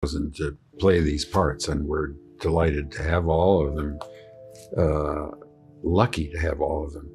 to play these parts, and we're delighted to have all of them, lucky to have all of them.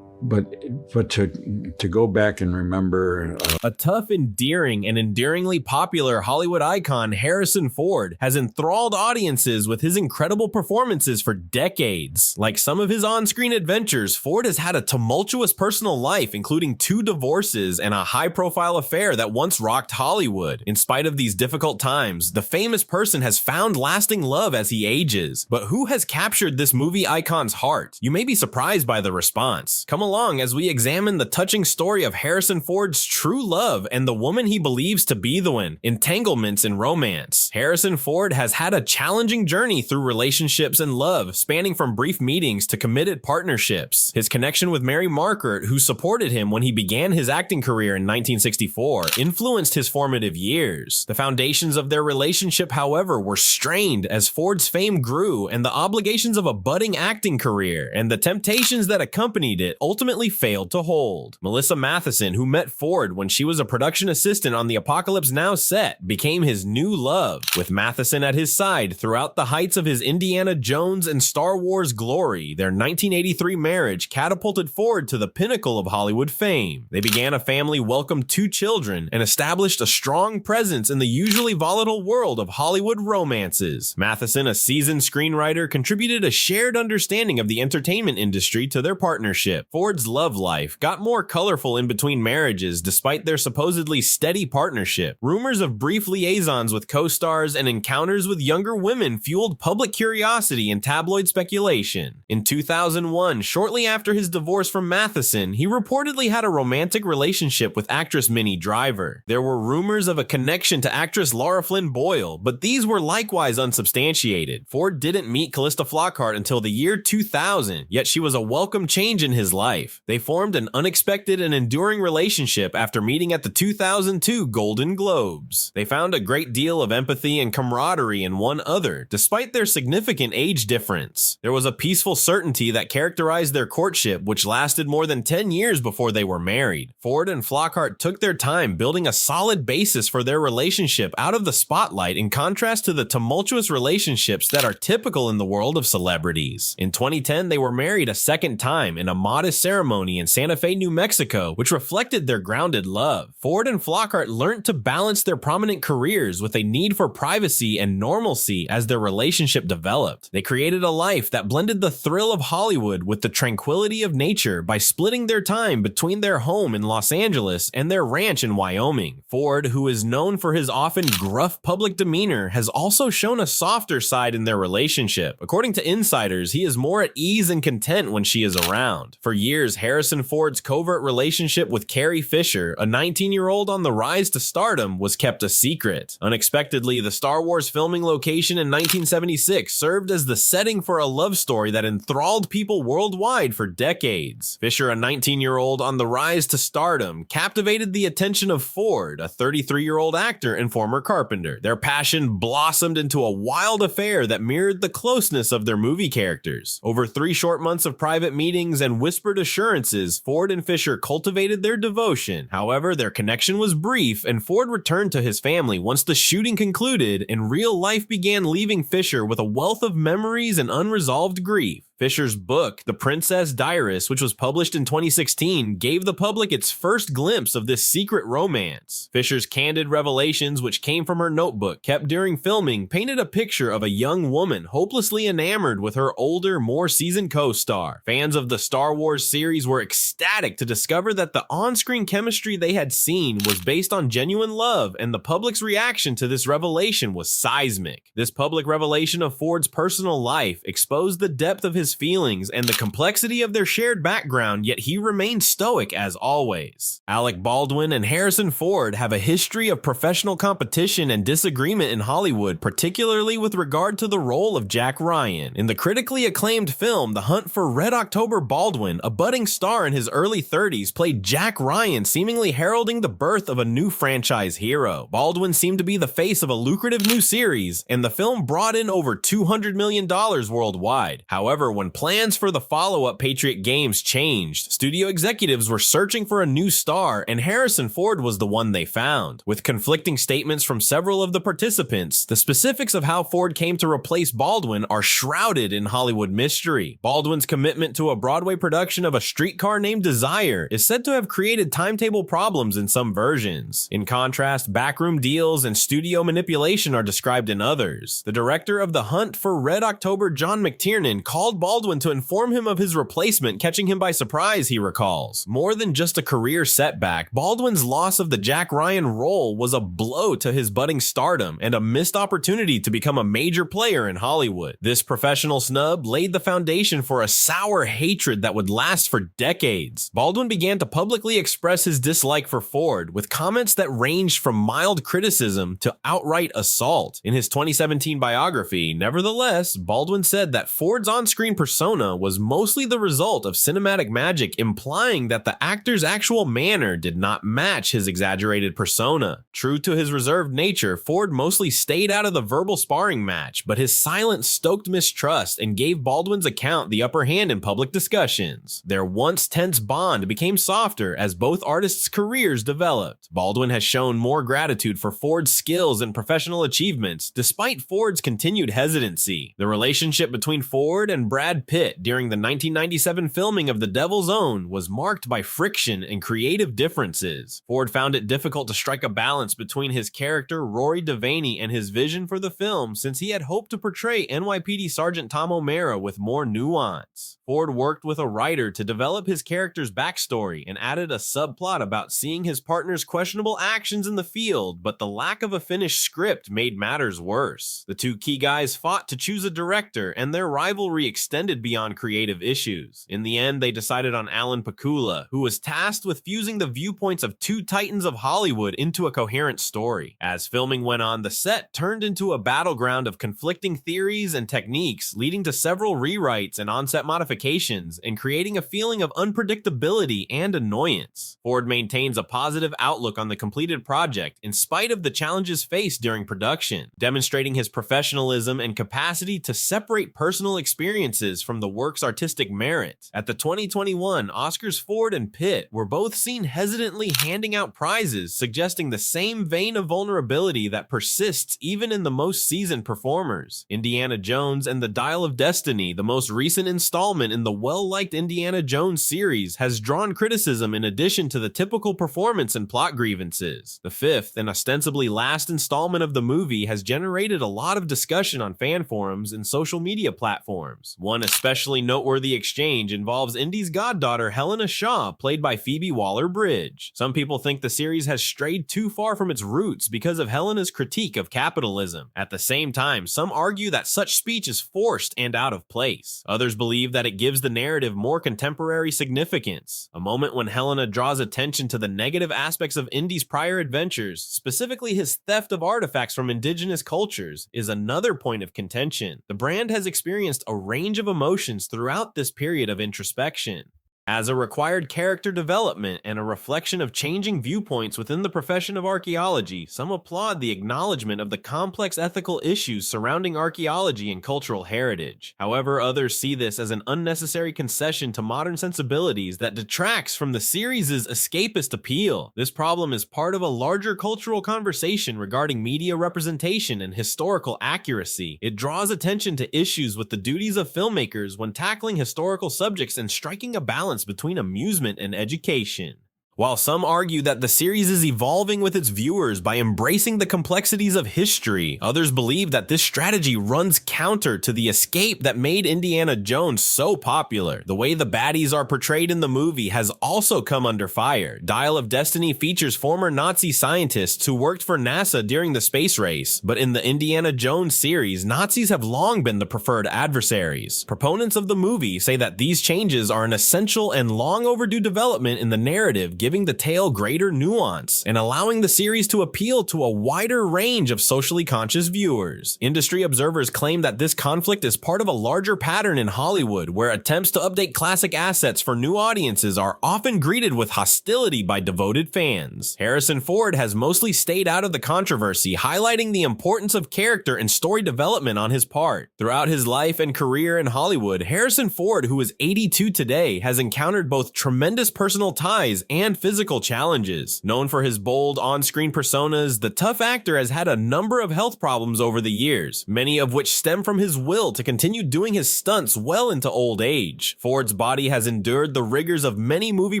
But to go back and remember, a tough, endearing, and enduringly popular Hollywood icon, Harrison Ford has enthralled audiences with his incredible performances for decades. Like some of his on-screen adventures, Ford has had a tumultuous personal life, including 2 divorces and a high-profile affair that once rocked Hollywood. In spite of these difficult times, the famous person has found lasting love as he ages. But who has captured this movie icon's heart? You may be surprised by the response. Come along as we examine the touching story of Harrison Ford's true love and the woman he believes to be the one, entanglements in romance. Harrison Ford has had a challenging journey through relationships and love, spanning from brief meetings to committed partnerships. His connection with Mary Margaret, who supported him when he began his acting career in 1964, influenced his formative years. The foundations of their relationship, however, were strained as Ford's fame grew and the obligations of a budding acting career and the temptations that accompanied it ultimately failed to hold. Melissa Matheson, who met Ford when she was a production assistant on the Apocalypse Now set, became his new love. With Matheson at his side throughout the heights of his Indiana Jones and Star Wars glory, their 1983 marriage catapulted Ford to the pinnacle of Hollywood fame. They began a family, welcomed 2 children, and established a strong presence in the usually volatile world of Hollywood romances. Matheson, a seasoned screenwriter, contributed a shared understanding of the entertainment industry to their partnership. Ford's love life got more colorful in between marriages despite their supposedly steady partnership. Rumors of brief liaisons with co-stars and encounters with younger women fueled public curiosity and tabloid speculation. In 2001, shortly after his divorce from Matheson, he reportedly had a romantic relationship with actress Minnie Driver. There were rumors of a connection to actress Laura Flynn Boyle, but these were likewise unsubstantiated. Ford didn't meet Callista Flockhart until the year 2000, yet she was a welcome change in his life. They formed an unexpected and enduring relationship after meeting at the 2002 Golden Globes. They found a great deal of empathy and camaraderie in one another, despite their significant age difference. There was a peaceful certainty that characterized their courtship, which lasted more than 10 years before they were married. Ford and Flockhart took their time building a solid basis for their relationship out of the spotlight, in contrast to the tumultuous relationships that are typical in the world of celebrities. In 2010, they were married a second time in a modest ceremony in Santa Fe, New Mexico, which reflected their grounded love. Ford and Flockhart learned to balance their prominent careers with a need for privacy and normalcy as their relationship developed. They created a life that blended the thrill of Hollywood with the tranquility of nature by splitting their time between their home in Los Angeles and their ranch in Wyoming. Ford, who is known for his often gruff public demeanor, has also shown a softer side in their relationship. According to insiders, he is more at ease and content when she is around. For years, Harrison Ford's covert relationship with Carrie Fisher, a 19-year-old on the rise to stardom, was kept a secret. Unexpectedly, the Star Wars filming location in 1976 served as the setting for a love story that enthralled people worldwide for decades. Fisher, a 19-year-old on the rise to stardom, captivated the attention of Ford, a 33-year-old actor and former carpenter. Their passion blossomed into a wild affair that mirrored the closeness of their movie characters. Over 3 short months of private meetings and whispered assurances, Ford and Fisher cultivated their devotion. However, their connection was brief, and Ford returned to his family once the shooting concluded, and real life began leaving Fisher with a wealth of memories and unresolved grief. Fisher's book, The Princess Diarist, which was published in 2016, gave the public its first glimpse of this secret romance. Fisher's candid revelations, which came from her notebook kept during filming, painted a picture of a young woman hopelessly enamored with her older, more seasoned co-star. Fans of the Star Wars series were ecstatic to discover that the on-screen chemistry they had seen was based on genuine love, and the public's reaction to this revelation was seismic. This public revelation of Ford's personal life exposed the depth of his feelings and the complexity of their shared background, yet he remained stoic as always. Alec Baldwin and Harrison Ford have a history of professional competition and disagreement in Hollywood, particularly with regard to the role of Jack Ryan. In the critically acclaimed film The Hunt for Red October, Baldwin, a budding star in his early 30s, played Jack Ryan, seemingly heralding the birth of a new franchise hero. Baldwin seemed to be the face of a lucrative new series, and the film brought in over $200 million worldwide. However, when plans for the follow-up Patriot Games changed. Studio executives were searching for a new star, and Harrison Ford was the one they found. With conflicting statements from several of the participants, the specifics of how Ford came to replace Baldwin are shrouded in Hollywood mystery. Baldwin's commitment to a Broadway production of A Streetcar Named Desire is said to have created timetable problems in some versions. In contrast, backroom deals and studio manipulation are described in others. The director of The Hunt for Red October, John McTiernan, called Baldwin to inform him of his replacement, catching him by surprise, he recalls. More than just a career setback, Baldwin's loss of the Jack Ryan role was a blow to his budding stardom and a missed opportunity to become a major player in Hollywood. This professional snub laid the foundation for a sour hatred that would last for decades. Baldwin began to publicly express his dislike for Ford, with comments that ranged from mild criticism to outright assault. In his 2017 biography, nevertheless, Baldwin said that Ford's on-screen persona was mostly the result of cinematic magic, implying that the actor's actual manner did not match his exaggerated persona. True to his reserved nature, Ford mostly stayed out of the verbal sparring match, but his silence stoked mistrust and gave Baldwin's account the upper hand in public discussions. Their once tense bond became softer as both artists' careers developed. Baldwin has shown more gratitude for Ford's skills and professional achievements, despite Ford's continued hesitancy. The relationship between Ford and Brad Pitt during the 1997 filming of The Devil's Own was marked by friction and creative differences. Ford found it difficult to strike a balance between his character Rory Devaney and his vision for the film, since he had hoped to portray NYPD Sergeant Tom O'Mara with more nuance. Ford worked with a writer to develop his character's backstory and added a subplot about seeing his partner's questionable actions in the field, but the lack of a finished script made matters worse. The two key guys fought to choose a director, and their rivalry extended beyond creative issues. In the end, they decided on Alan Pakula, who was tasked with fusing the viewpoints of two titans of Hollywood into a coherent story. As filming went on, the set turned into a battleground of conflicting theories and techniques, leading to several rewrites and on-set modifications, and creating a feeling of unpredictability and annoyance. Ford maintains a positive outlook on the completed project in spite of the challenges faced during production, demonstrating his professionalism and capacity to separate personal experiences from the work's artistic merit. At the 2021 Oscars, Ford and Pitt were both seen hesitantly handing out prizes, suggesting the same vein of vulnerability that persists even in the most seasoned performers. Indiana Jones and the Dial of Destiny, the most recent installment in the well-liked Indiana Jones series, has drawn criticism in addition to the typical performance and plot grievances. The fifth and ostensibly last installment of the movie has generated a lot of discussion on fan forums and social media platforms. One especially noteworthy exchange involves Indy's goddaughter Helena Shaw, played by Phoebe Waller-Bridge. Some people think the series has strayed too far from its roots because of Helena's critique of capitalism. At the same time, some argue that such speech is forced and out of place. Others believe that it gives the narrative more contemporary significance. A moment when Helena draws attention to the negative aspects of Indy's prior adventures, specifically his theft of artifacts from indigenous cultures, is another point of contention. The brand has experienced a range of emotions throughout this period of introspection. As a required character development and a reflection of changing viewpoints within the profession of archaeology, some applaud the acknowledgement of the complex ethical issues surrounding archaeology and cultural heritage. However, others see this as an unnecessary concession to modern sensibilities that detracts from the series' escapist appeal. This problem is part of a larger cultural conversation regarding media representation and historical accuracy. It draws attention to issues with the duties of filmmakers when tackling historical subjects and striking a balance between amusement and education. While some argue that the series is evolving with its viewers by embracing the complexities of history, others believe that this strategy runs counter to the escape that made Indiana Jones so popular. The way the baddies are portrayed in the movie has also come under fire. Dial of Destiny features former Nazi scientists who worked for NASA during the space race, but in the Indiana Jones series, Nazis have long been the preferred adversaries. Proponents of the movie say that these changes are an essential and long overdue development in the narrative, giving the tale greater nuance and allowing the series to appeal to a wider range of socially conscious viewers. Industry observers claim that this conflict is part of a larger pattern in Hollywood, where attempts to update classic assets for new audiences are often greeted with hostility by devoted fans. Harrison Ford has mostly stayed out of the controversy, highlighting the importance of character and story development on his part. Throughout his life and career in Hollywood, Harrison Ford, who is 82 today, has encountered both tremendous personal ties and physical challenges. Known for his bold on-screen personas, the tough actor has had a number of health problems over the years, many of which stem from his will to continue doing his stunts well into old age. Ford's body has endured the rigors of many movie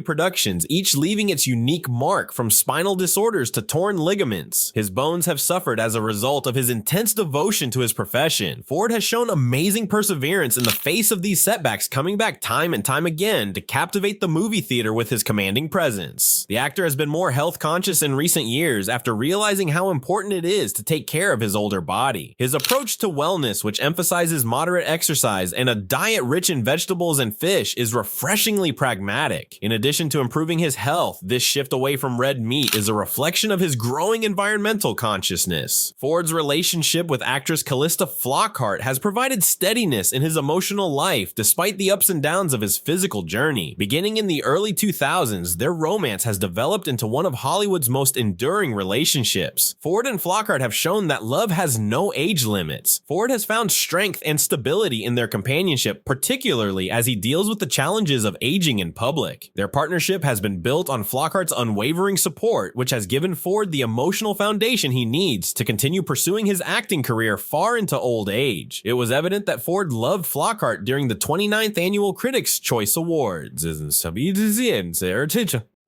productions, each leaving its unique mark, from spinal disorders to torn ligaments. His bones have suffered as a result of his intense devotion to his profession. Ford has shown amazing perseverance in the face of these setbacks, coming back time and time again to captivate the movie theater with his commanding presence. The actor has been more health conscious in recent years after realizing how important it is to take care of his older body. His approach to wellness, which emphasizes moderate exercise and a diet rich in vegetables and fish, is refreshingly pragmatic. In addition to improving his health, this shift away from red meat is a reflection of his growing environmental consciousness. Ford's relationship with actress Callista Flockhart has provided steadiness in his emotional life despite the ups and downs of his physical journey. Beginning in the early 2000s, their romance has developed into one of Hollywood's most enduring relationships. Ford and Flockhart have shown that love has no age limits. Ford has found strength and stability in their companionship, particularly as he deals with the challenges of aging in public. Their partnership has been built on Flockhart's unwavering support, which has given Ford the emotional foundation he needs to continue pursuing his acting career far into old age. It was evident that Ford loved Flockhart during the 29th Annual Critics' Choice Awards.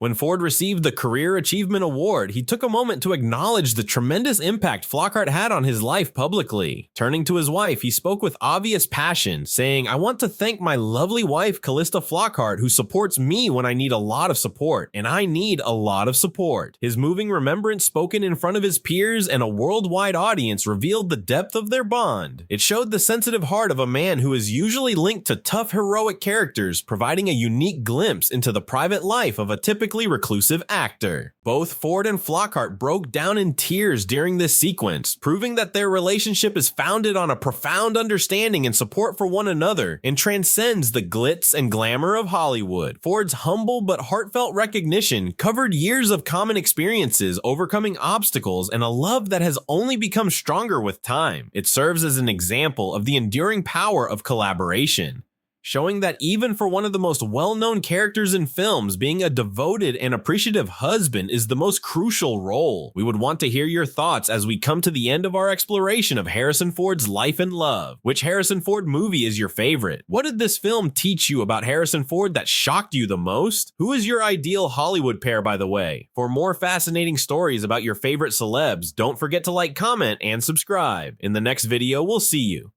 When Ford received the Career Achievement Award, he took a moment to acknowledge the tremendous impact Flockhart had on his life publicly. Turning to his wife, he spoke with obvious passion, saying, "I want to thank my lovely wife, Callista Flockhart, who supports me when I need a lot of support, and I need a lot of support." His moving remembrance, spoken in front of his peers and a worldwide audience, revealed the depth of their bond. It showed the sensitive heart of a man who is usually linked to tough, heroic characters, providing a unique glimpse into the private life of a typically reclusive actor. Both Ford and Flockhart broke down in tears during this sequence, proving that their relationship is founded on a profound understanding and support for one another and transcends the glitz and glamour of Hollywood. Ford's humble but heartfelt recognition covered years of common experiences, overcoming obstacles, and a love that has only become stronger with time. It serves as an example of the enduring power of collaboration, showing that even for one of the most well-known characters in films, being a devoted and appreciative husband is the most crucial role. We would want to hear your thoughts as we come to the end of our exploration of Harrison Ford's life and love. Which Harrison Ford movie is your favorite? What did this film teach you about Harrison Ford that shocked you the most? Who is your ideal Hollywood pair, by the way? For more fascinating stories about your favorite celebs, don't forget to like, comment, and subscribe. In the next video, we'll see you.